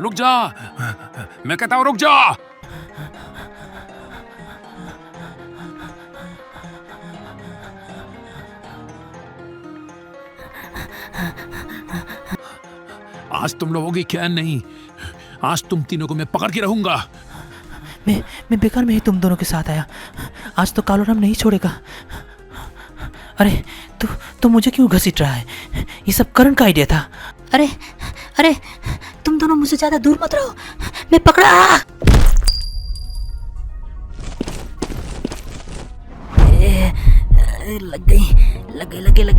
रुक जा, मैं कहता हूँ रुक जा। आज तुम लोगों की खैर नहीं, आज तुम तीनों को मैं पकड़ के रहूंगा। मैं बेकार में ही तुम दोनों के साथ आया। आज तो कालूराम नहीं छोड़ेगा। अरे तू मुझे क्यों घसीट रहा है? ये सब करण का आइडिया था। अरे अरे, तुम दोनों मुझसे ज्यादा दूर मत रहो, मैं पकड़ा।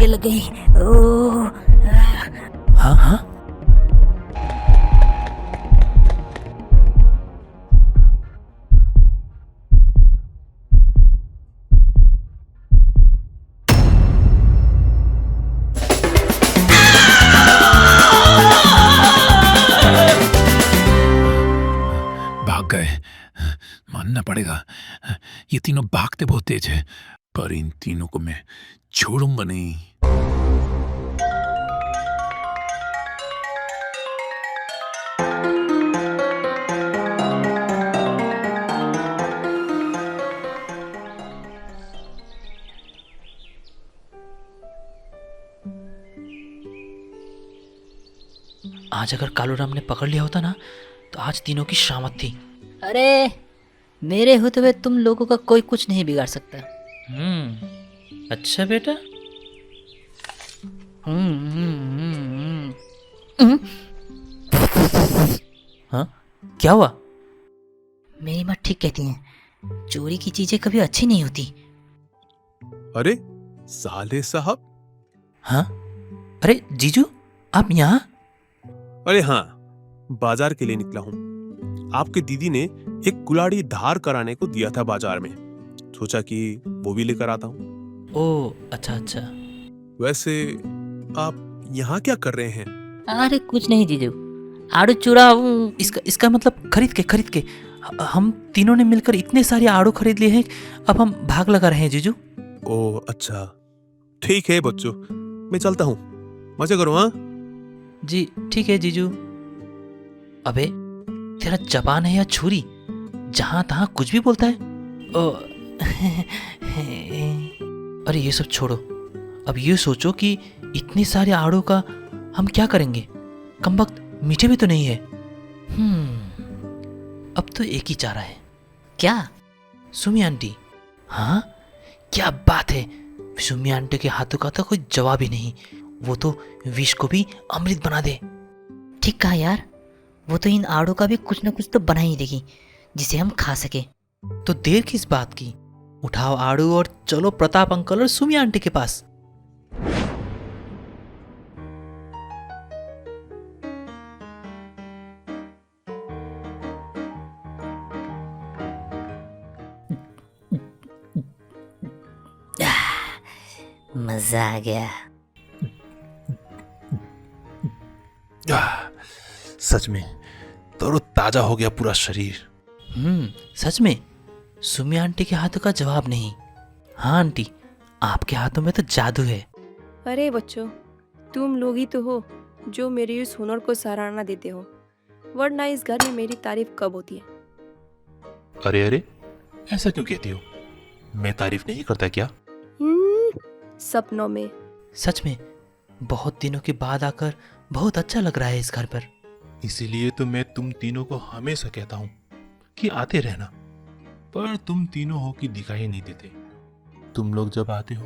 लग गई। ओह, हाँ, भाग गए, मानना पड़ेगा। ये तीनों भागते बहुत तेज है, पर इन तीनों को मैं छोड़ूंगा नहीं। आज अगर कालूराम ने पकड़ लिया होता ना, तो आज तीनों की शामत थी। अरे मेरे होते हुए तुम लोगों का कोई कुछ नहीं बिगाड़ सकता। अच्छा बेटा। हाँ, क्या हुआ? मेरी माँ ठीक कहती हैं, चोरी की चीजें कभी अच्छी नहीं होती। अरे साले साहब। हाँ, अरे जीजू, आप यहाँ? अरे हाँ, बाजार के लिए निकला हूँ। आपके दीदी ने एक कुल्हाड़ी धार कराने को दिया था बाजार में, सोचा कि वो भी लेकर आता हूँ। ओह, अच्छा। वैसे आप यहाँ क्या कर रहे हैं? अरे कुछ नहीं जीजू, आड़ू चूरा। इसका मतलब खरीद के हम तीनों ने मिलकर इतने सारे आड़ू खरीद लिए हैं, अब हम भाग लगा रहे हैं जीजू। ओह अच्छा, ठीक है बच्चों, मैं चलता हूँ, मजे करो। हाँ जी ठीक है जीजू। अबे तेरा जबान है या छुरी, जहां तहां कुछ भी बोलता है। ओ, अरे ये सब छोड़ो, अब ये सोचो कि इतने सारे आड़ू का हम क्या करेंगे? कमबख्त मीठे भी तो नहीं है। अब तो एक ही चारा है। क्या? सुमी आंटी। हाँ, क्या बात है, सुमी आंटी के हाथों का तो कोई जवाब ही नहीं। वो तो विष को भी अमृत बना दे। ठीक कहा यार, वो तो इन आड़ू का भी कुछ न कुछ तो बना ही देगी जिसे हम खा सके। तो देर किस बात की, उठाओ आड़ू और चलो प्रताप अंकल और सुमी आंटी के पास। मजा आ गया। सच में तरोताजा हो गया पूरा शरीर। सच में सुमी आंटी के हाथों का जवाब नहीं। हाँ आंटी, आपके हाथों में तो जादू है। अरे बच्चों, तुम लोग ही तो हो जो मेरे इस हुनर को सराहना देते हो, वरना इस घर में मेरी तारीफ कब होती है? अरे ऐसा क्यों कहती हो? मैं तारीफ नहीं करता क्या? सपनों में। सच में बहुत दिनों के बाद आकर बहुत अच्छा लग रहा है इस घर पर। इसीलिए तो मैं तुम तीनों को हमेशा कहता हूँ कि आते रहना, पर तुम तीनों हो कि दिखाई नहीं देते। तुम लोग जब आते हो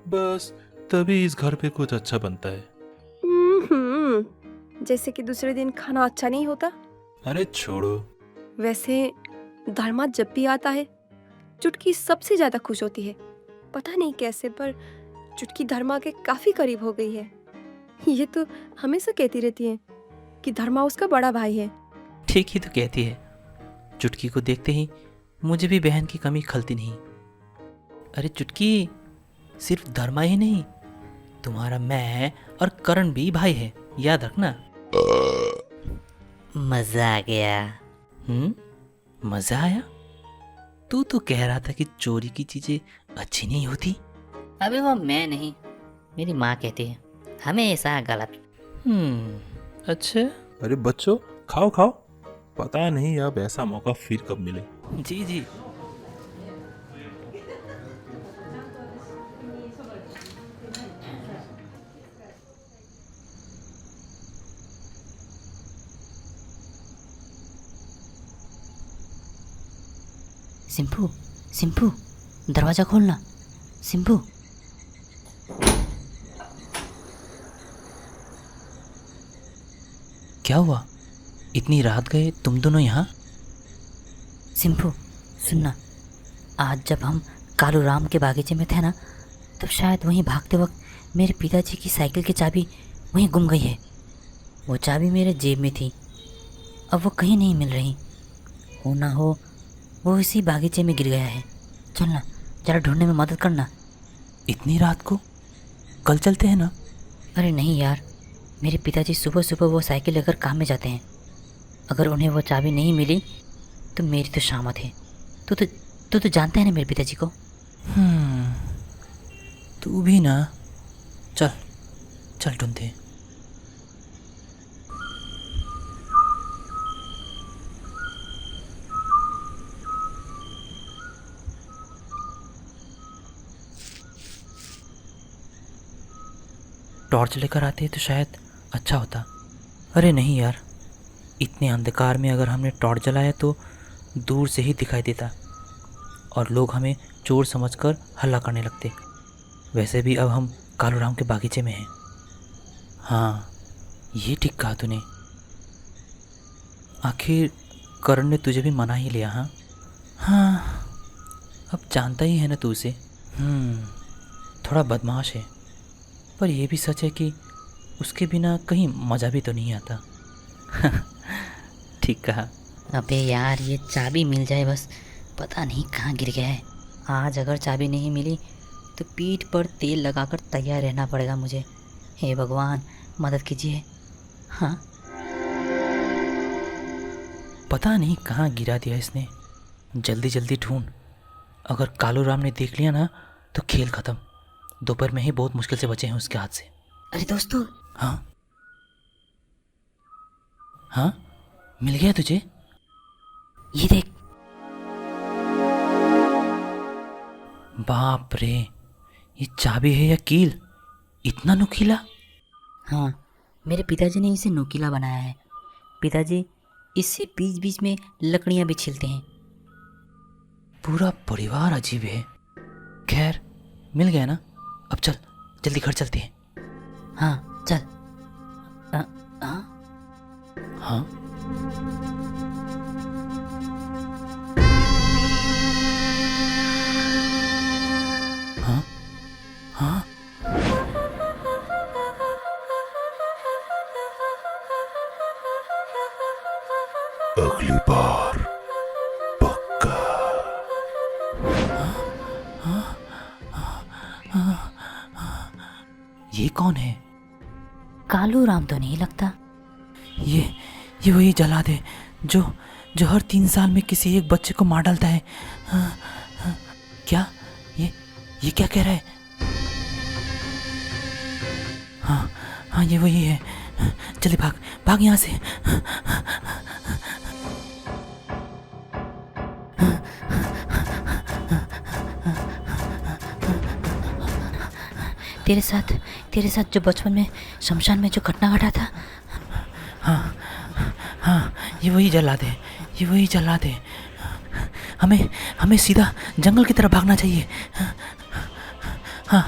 बस तभी इस घर पे कुछ अच्छा बनता है। जैसे कि दूसरे दिन खाना अच्छा नहीं होता। अरे छोड़ो। वैसे धर्मा जब भी आता है चुटकी सबसे ज्यादा खुश होती है। पता नहीं कैसे, पर चुटकी धर्मा के काफी करीब हो गई है। ये तो हमेशा कहती रहती है कि धर्मा उसका बड़ा भाई है। ठीक ही तो कहती है। चुटकी को देखते ही मुझे भी बहन की कमी खलती नहीं। अरे चुटकी, सिर्फ धर्मा ही नहीं, तुम्हारा मैं और करण भी भाई है, याद रखना। मजा आ गया। मजा आया? तू तो कह रहा था कि चोरी की चीजें अच्छी नहीं होती। अबे वो मैं नहीं, मेरी माँ कहती है हमेशा गलत। अच्छा। अरे बच्चों, खाओ खाओ, पता नहीं अब ऐसा मौका फिर कब मिले। जी जी। सिंपू, सिंपू, दरवाजा खोलना। सिंपू, क्या हुआ? इतनी रात गए तुम दोनों यहाँ? सिंपू, सुनना। आज जब हम कालू राम के बागीचे में थे ना, तब शायद वहीं भागते वक्त मेरे पिताजी की साइकिल की चाबी वहीं गुम गई है। वो चाबी मेरे जेब में थी, अब वो कहीं नहीं मिल रही। हो ना हो वो इसी बागीचे में गिर गया है। चल ना, जरा ढूंढने में मदद करना। इतनी रात को? कल चलते हैं ना? अरे नहीं यार, मेरे पिताजी सुबह सुबह वो साइकिल लेकर काम में जाते हैं। अगर उन्हें वो चाबी नहीं मिली तो मेरी तो शामत है। तू तो जानते हैं ना मेरे पिताजी को। तू भी ना। चल चल ढूंढते हैं। टॉर्च लेकर आते तो शायद अच्छा होता। अरे नहीं यार, इतने अंधकार में अगर हमने टॉर्च जलाया तो दूर से ही दिखाई देता और लोग हमें चोर समझकर हल्ला करने लगते। वैसे भी अब हम कालू राम के बागीचे में हैं। हाँ, ये ठीक कहा तूने। आखिर करण ने तुझे भी मना ही लिया। हाँ, अब जानता ही है ना तू उसे। थोड़ा बदमाश है, पर यह भी सच है कि उसके बिना कहीं मज़ा भी तो नहीं आता। ठीक कहा। अबे यार, ये चाबी मिल जाए बस। पता नहीं कहाँ गिर गया है। आज अगर चाबी नहीं मिली तो पीठ पर तेल लगाकर तैयार रहना पड़ेगा मुझे। हे भगवान, मदद कीजिए। हाँ, पता नहीं कहाँ गिरा दिया इसने। जल्दी जल्दी ढूंढ। अगर कालू राम ने देख लिया ना तो खेल ख़त्म। दोपहर में ही बहुत मुश्किल से बचे हैं उसके हाथ से। अरे दोस्तों, हाँ हाँ, मिल गया तुझे? ये देख। बाप रे, ये चाबी है या कील? इतना नुकीला? हाँ, मेरे पिताजी ने इसे नुकीला बनाया है। पिताजी इससे बीच बीच में लकड़ियाँ भी छीलते हैं। पूरा परिवार अजीब है। खैर, मिल गया ना, अब चल जल्दी घर चलते हैं। हाँ चल। हाँ, हाँ, हाँ, हाँ। अगली बार पक्का। ये कौन है? कालू राम तो नहीं लगता। ये वही जला दे जो हर 3 साल में किसी एक बच्चे को मार डालता है। क्या ये क्या कह रहा है? हाँ, ये वही है। जल्दी भाग यहाँ से। तेरे साथ जो बचपन में शमशान में जो घटना घटा था। हाँ, ये वही जला दे। हमें सीधा जंगल की तरफ भागना चाहिए। हाँ।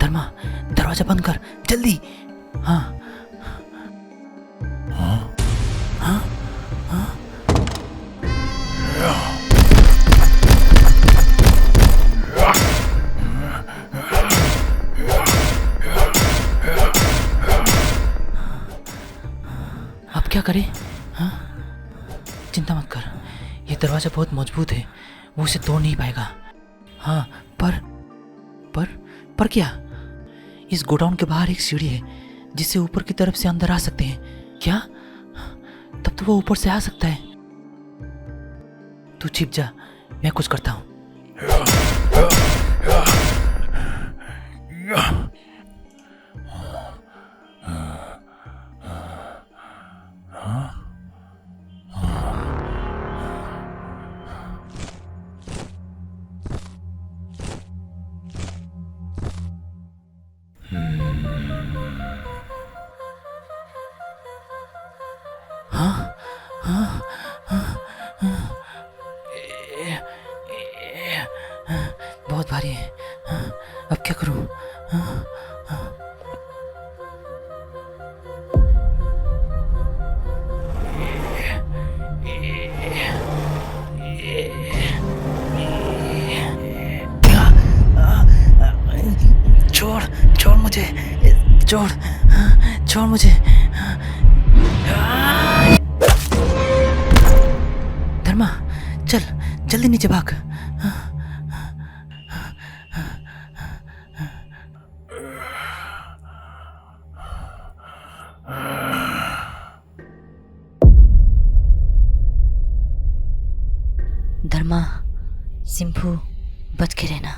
धर्मा, दरवाजा बंद कर जल्दी। हाँ अब क्या करें? हाँ, चिंता मत कर, ये दरवाजा बहुत मजबूत है, वो उसे तोड़ नहीं पाएगा। हाँ पर क्या? इस गोडाउन के बाहर एक सीढ़ी है जिससे ऊपर की तरफ से अंदर आ सकते हैं क्या? तब तो वो ऊपर से आ सकता है। तू छिप जा, मैं कुछ करता हूँ। बहुत भारी है, अब क्या करूं? छोड़ मुझे, छोड़ मुझे। धर्मा, चल जल्दी नीचे भाग। धर्मा, सिंफू, बच के रहना।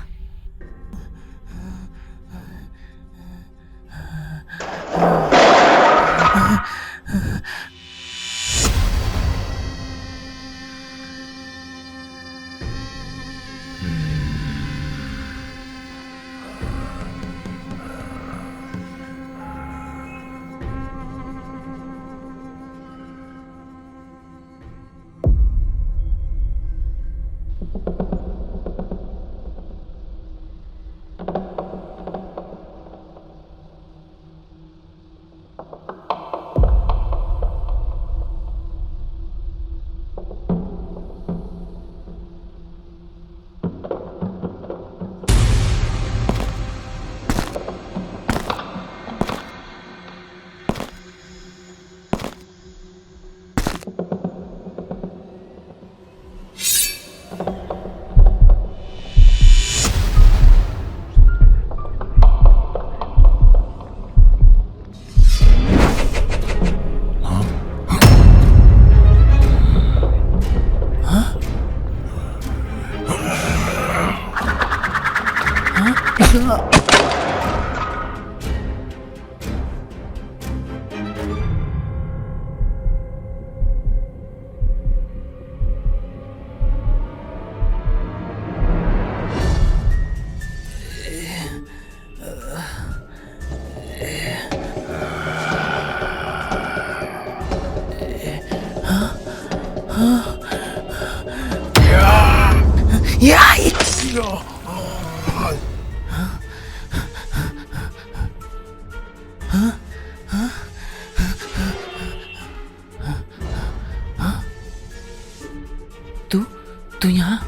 तू यहाँ?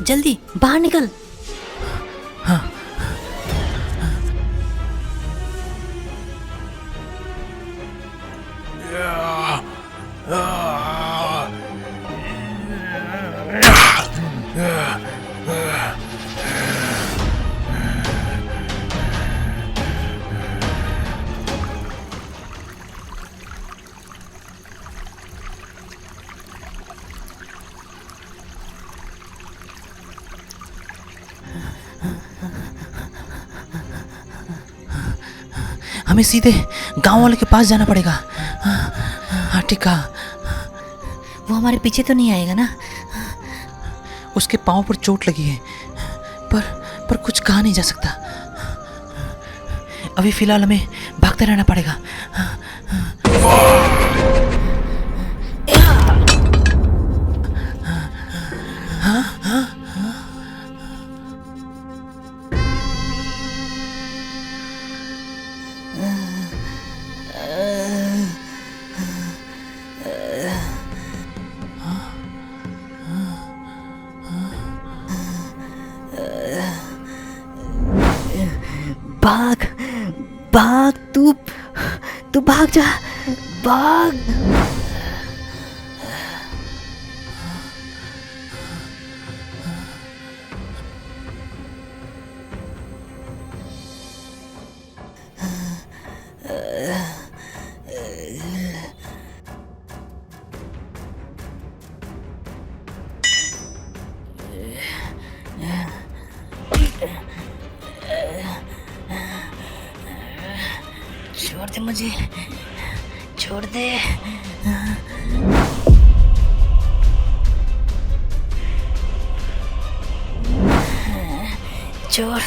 जल्दी बाहर निकल। हाँ। हमें सीधे गांव वाले के पास जाना पड़ेगा। हाँ ठीक कहा। वो हमारे पीछे तो नहीं आएगा ना? उसके पाँव पर चोट लगी है, पर कुछ कहा नहीं जा सकता। अभी फिलहाल हमें भागते रहना पड़ेगा। भाग भाग, तू भाग जा, भाग। छोड़ दे मुझे, छोड़ दे। छोड़।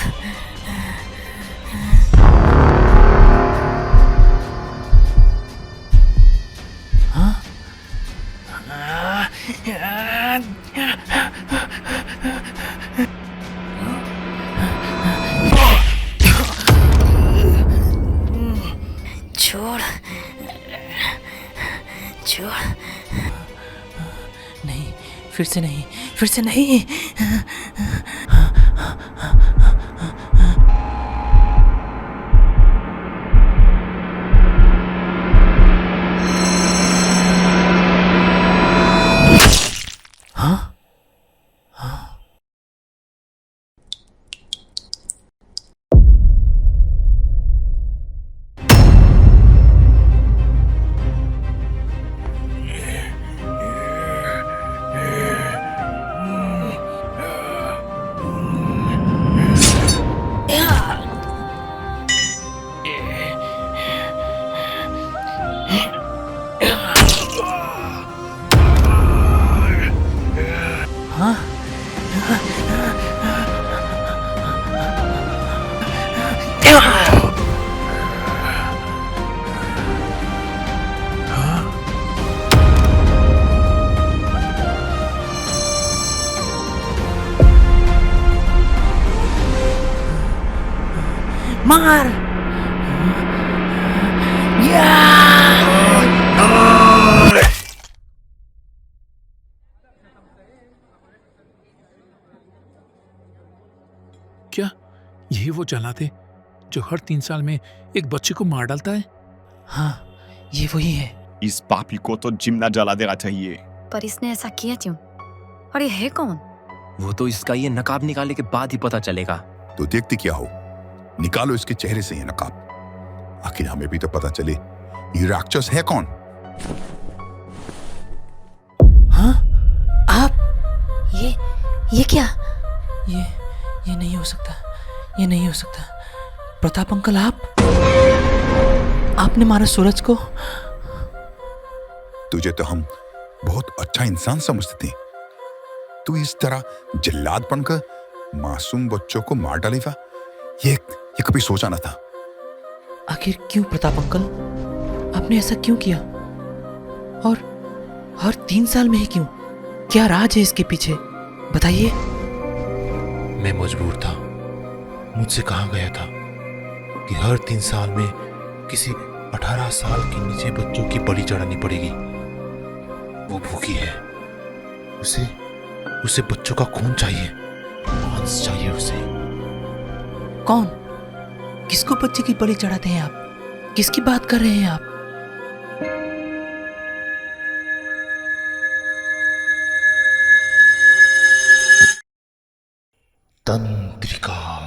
छोड़, छोड़। नहीं, फिर से नहीं, फिर से नहीं। मार। क्या यही वो जलाते जो हर 3 साल में एक बच्चे को मार डालता है? हाँ, ये वही है। इस पापी को तो जिम्ना जला देना चाहिए। पर इसने ऐसा किया क्यों? और ये है कौन? वो तो इसका ये नकाब निकालने के बाद ही पता चलेगा। तो देखते क्या हो, निकालो इसके चेहरे से ये नकाब, आखिर हमें भी तो पता चले ये राक्षस है कौन। हाँ, आप? ये क्या? ये नहीं हो सकता, ये नहीं हो सकता। प्रताप अंकल, आपने मारा सूरज को? तुझे तो हम बहुत अच्छा इंसान समझते थे, तू इस तरह जल्लाद बनकर मासूम बच्चों को मार डालेगा, ये कभी सोचा न था। आखिर क्यों प्रताप अंकल? आपने ऐसा क्यों किया? और हर 3 साल में ही क्यों? क्या राज है इसके पीछे? बताइए। मैं मजबूर था। मुझसे कहा गया था कि हर 3 साल में किसी 18 साल के नीचे बच्चों की बलि चढ़ानी पड़ेगी। वो भूखी है, उसे बच्चों का खून चाहिए, मांस चाहिए उसे। कौन? किसको बच्चे की बलि चढ़ाते हैं आप? किसकी बात कर रहे हैं आप? तंत्रिका।